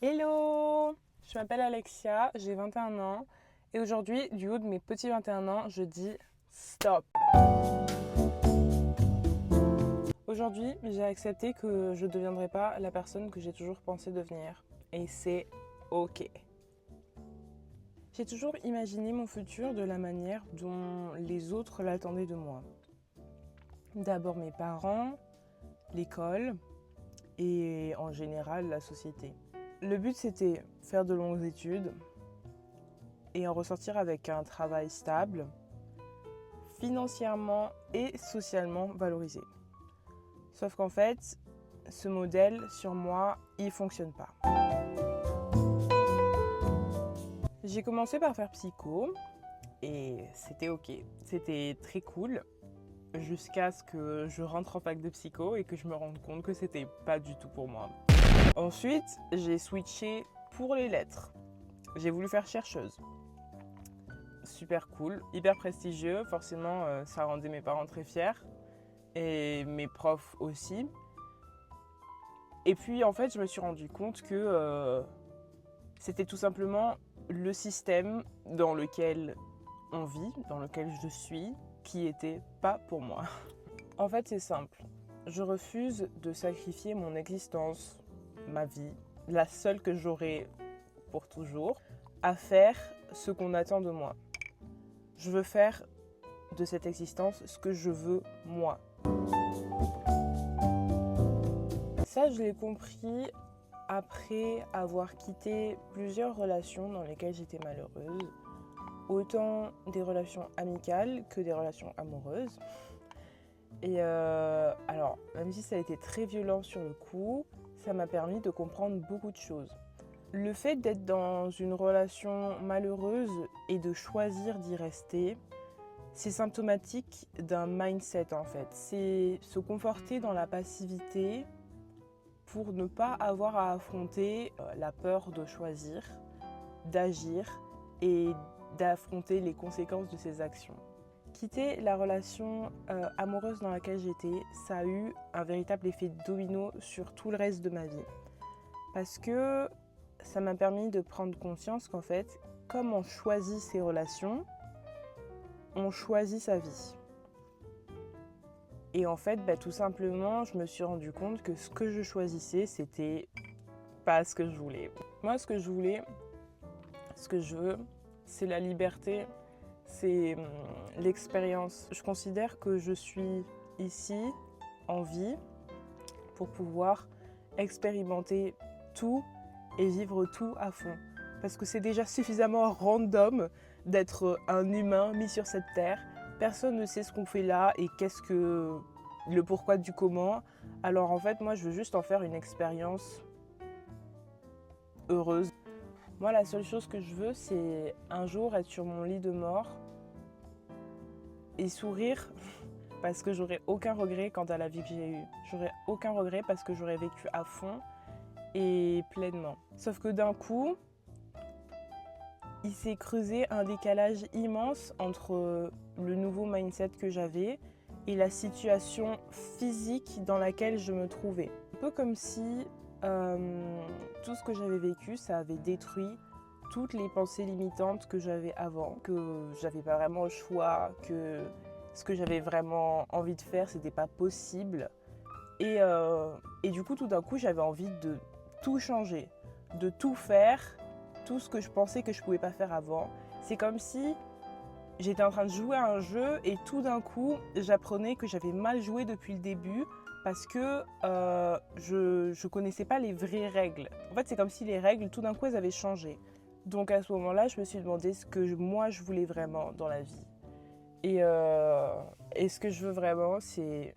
Hello! Je m'appelle Alexia, j'ai 21 ans et aujourd'hui, du haut de mes petits 21 ans, je dis stop! Aujourd'hui, j'ai accepté que je ne deviendrai pas la personne que j'ai toujours pensé devenir et c'est ok. J'ai toujours imaginé mon futur de la manière dont les autres l'attendaient de moi. D'abord mes parents, l'école et en général la société. Le but c'était faire de longues études et en ressortir avec un travail stable, financièrement et socialement valorisé. Sauf qu'en fait, ce modèle sur moi, il fonctionne pas. J'ai commencé par faire psycho et c'était ok, c'était très cool jusqu'à ce que je rentre en fac de psycho et que je me rende compte que c'était pas du tout pour moi. Ensuite, j'ai switché pour les lettres. J'ai voulu faire chercheuse. Super cool, hyper prestigieux, forcément ça rendait mes parents très fiers et mes profs aussi. Et puis en fait je me suis rendu compte que c'était tout simplement le système dans lequel on vit, dans lequel je suis, qui était pas pour moi. En fait c'est simple, je refuse de sacrifier mon existence, ma vie, la seule que j'aurai pour toujours, à faire ce qu'on attend de moi. Je veux faire de cette existence ce que je veux moi. Ça, je l'ai compris après avoir quitté plusieurs relations dans lesquelles j'étais malheureuse. Autant des relations amicales que des relations amoureuses. Et alors, même si ça a été très violent sur le coup, ça m'a permis de comprendre beaucoup de choses. Le fait d'être dans une relation malheureuse et de choisir d'y rester, c'est symptomatique d'un mindset en fait. C'est se conforter dans la passivité pour ne pas avoir à affronter la peur de choisir, d'agir et d'affronter les conséquences de ses actions. Quitter la relation amoureuse dans laquelle j'étais, ça a eu un véritable effet domino sur tout le reste de ma vie. Parce que ça m'a permis de prendre conscience qu'en fait, comme on choisit ses relations, on choisit sa vie. Et en fait, tout simplement, je me suis rendu compte que ce que je choisissais, c'était pas ce que je voulais. Moi, ce que je voulais, ce que je veux, c'est la liberté, c'est l'expérience. Je considère que je suis ici, en vie, pour pouvoir expérimenter tout et vivre tout à fond. Parce que c'est déjà suffisamment random d'être un humain mis sur cette terre. Personne ne sait ce qu'on fait là et qu'est-ce que le pourquoi du comment. Alors en fait, moi, je veux juste en faire une expérience heureuse. Moi, la seule chose que je veux, c'est un jour être sur mon lit de mort et sourire parce que j'aurai aucun regret quant à la vie que j'ai eue. J'aurai aucun regret parce que j'aurais vécu à fond et pleinement. Sauf que d'un coup, il s'est creusé un décalage immense entre le nouveau mindset que j'avais et la situation physique dans laquelle je me trouvais. Un peu comme si tout ce que j'avais vécu, ça avait détruit toutes les pensées limitantes que j'avais avant, que j'avais pas vraiment le choix, que ce que j'avais vraiment envie de faire, c'était pas possible. Et du coup, tout d'un coup, j'avais envie de tout changer, de tout faire, tout ce que je pensais que je pouvais pas faire avant. C'est comme si j'étais en train de jouer à un jeu et tout d'un coup, j'apprenais que j'avais mal joué depuis le début parce que je connaissais pas les vraies règles. En fait, c'est comme si les règles, tout d'un coup, elles avaient changé. Donc à ce moment-là, je me suis demandé ce que moi, je voulais vraiment dans la vie. Et ce que je veux vraiment, c'est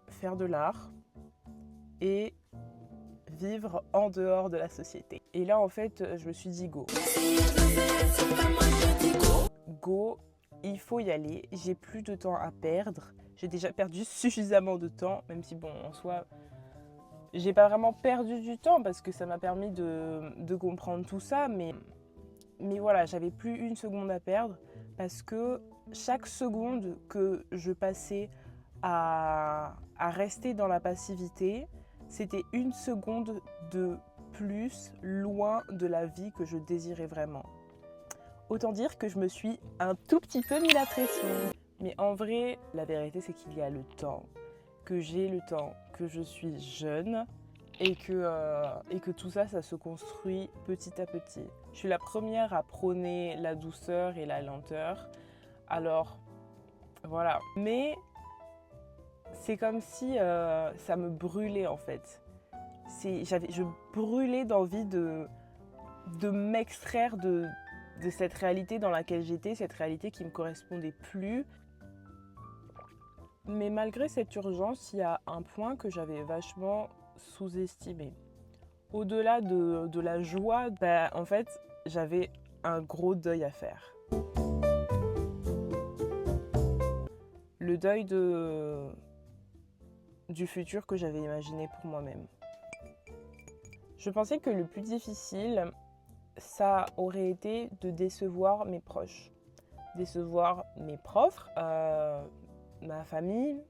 faire de l'art et vivre en dehors de la société. Et là, en fait, je me suis dit go. Go, il faut y aller. J'ai plus de temps à perdre. J'ai déjà perdu suffisamment de temps, même si bon, en soi, j'ai pas vraiment perdu du temps parce que ça m'a permis de comprendre tout ça, mais voilà, j'avais plus une seconde à perdre parce que chaque seconde que je passais à rester dans la passivité, c'était une seconde de plus loin de la vie que je désirais vraiment. Autant dire que je me suis un tout petit peu mis la pression. Mais en vrai, la vérité c'est qu'il y a le temps, que j'ai le temps, que je suis jeune et que tout ça, ça se construit petit à petit. Je suis la première à prôner la douceur et la lenteur. Alors, voilà. Mais c'est comme si ça me brûlait en fait. Je brûlais d'envie de m'extraire de cette réalité dans laquelle j'étais, cette réalité qui ne me correspondait plus. Mais malgré cette urgence, il y a un point que j'avais vachement sous-estimé. Au-delà de la joie, en fait, j'avais un gros deuil à faire. Le deuil du futur que j'avais imaginé pour moi-même. Je pensais que le plus difficile, ça aurait été de décevoir mes proches. Décevoir mes profs, ma famille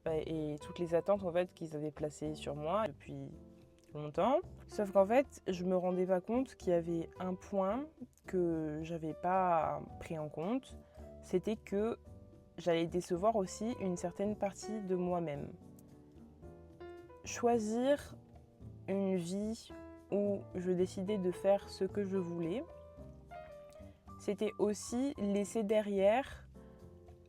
et toutes les attentes en fait qu'ils avaient placées sur moi depuis longtemps. Sauf qu'en fait, je me rendais pas compte qu'il y avait un point que j'avais pas pris en compte, c'était que j'allais décevoir aussi une certaine partie de moi-même. Choisir une vie où je décidais de faire ce que je voulais, c'était aussi laisser derrière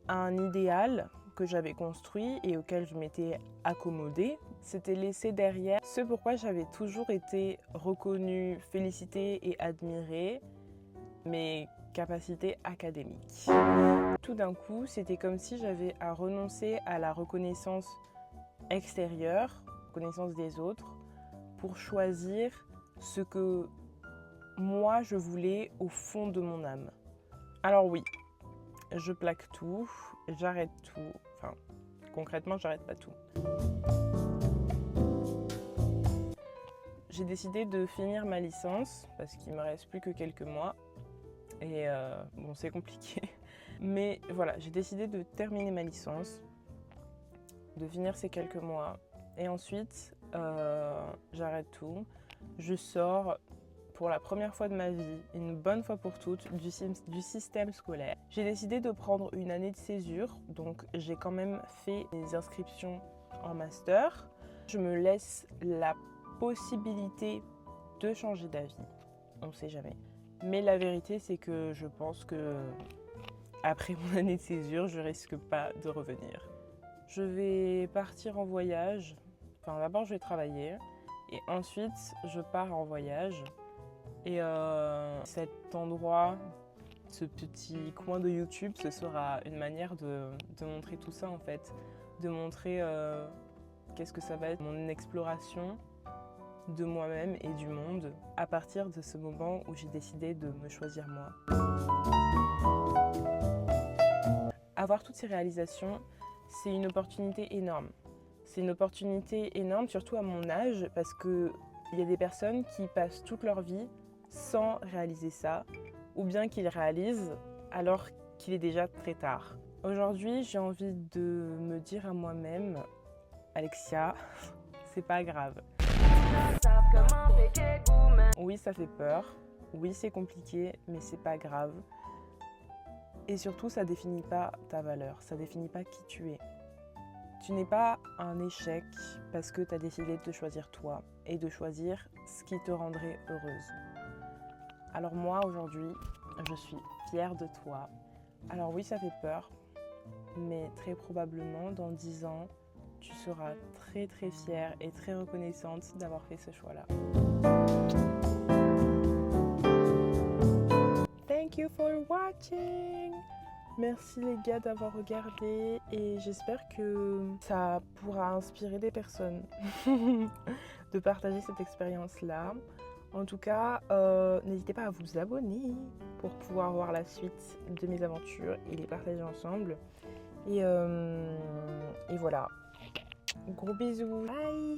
un idéal que j'avais construit et auquel je m'étais accommodée. C'était laisser derrière ce pourquoi j'avais toujours été reconnue, félicitée et admirée, mes capacités académiques. Tout d'un coup, c'était comme si j'avais à renoncer à la reconnaissance extérieure, reconnaissance des autres, pour choisir ce que moi je voulais au fond de mon âme. Alors oui, je plaque tout, j'arrête tout, enfin concrètement j'arrête pas tout. J'ai décidé de finir ma licence parce qu'il me reste plus que quelques mois et bon c'est compliqué. Mais voilà, j'ai décidé de terminer ma licence, de finir ces quelques mois et ensuite j'arrête tout. Je sors pour la première fois de ma vie, une bonne fois pour toutes, du système scolaire. J'ai décidé de prendre une année de césure, donc j'ai quand même fait des inscriptions en master. Je me laisse la possibilité de changer d'avis, on ne sait jamais. Mais la vérité, c'est que je pense que après mon année de césure, je risque pas de revenir. Je vais partir en voyage. Enfin, d'abord, je vais travailler et ensuite, je pars en voyage. Et cet endroit, ce petit coin de YouTube, ce sera une manière de montrer tout ça en fait. De montrer qu'est-ce que ça va être, mon exploration de moi-même et du monde à partir de ce moment où j'ai décidé de me choisir moi. Avoir toutes ces réalisations, c'est une opportunité énorme. C'est une opportunité énorme, surtout à mon âge, parce qu'il y a des personnes qui passent toute leur vie sans réaliser ça, ou bien qu'ils réalisent alors qu'il est déjà très tard. Aujourd'hui, j'ai envie de me dire à moi-même, Alexia, c'est pas grave. Oui, ça fait peur, oui, c'est compliqué, mais c'est pas grave. Et surtout, ça définit pas ta valeur, ça définit pas qui tu es. Tu n'es pas un échec parce que tu as décidé de te choisir toi et de choisir ce qui te rendrait heureuse. Alors moi, aujourd'hui, je suis fière de toi. Alors oui, ça fait peur, mais très probablement, dans 10 ans, tu seras très très fière et très reconnaissante d'avoir fait ce choix-là. Thank you for watching! Merci les gars d'avoir regardé et j'espère que ça pourra inspirer des personnes de partager cette expérience-là. En tout cas, n'hésitez pas à vous abonner pour pouvoir voir la suite de mes aventures et les partager ensemble. Et voilà. Gros bisous. Bye!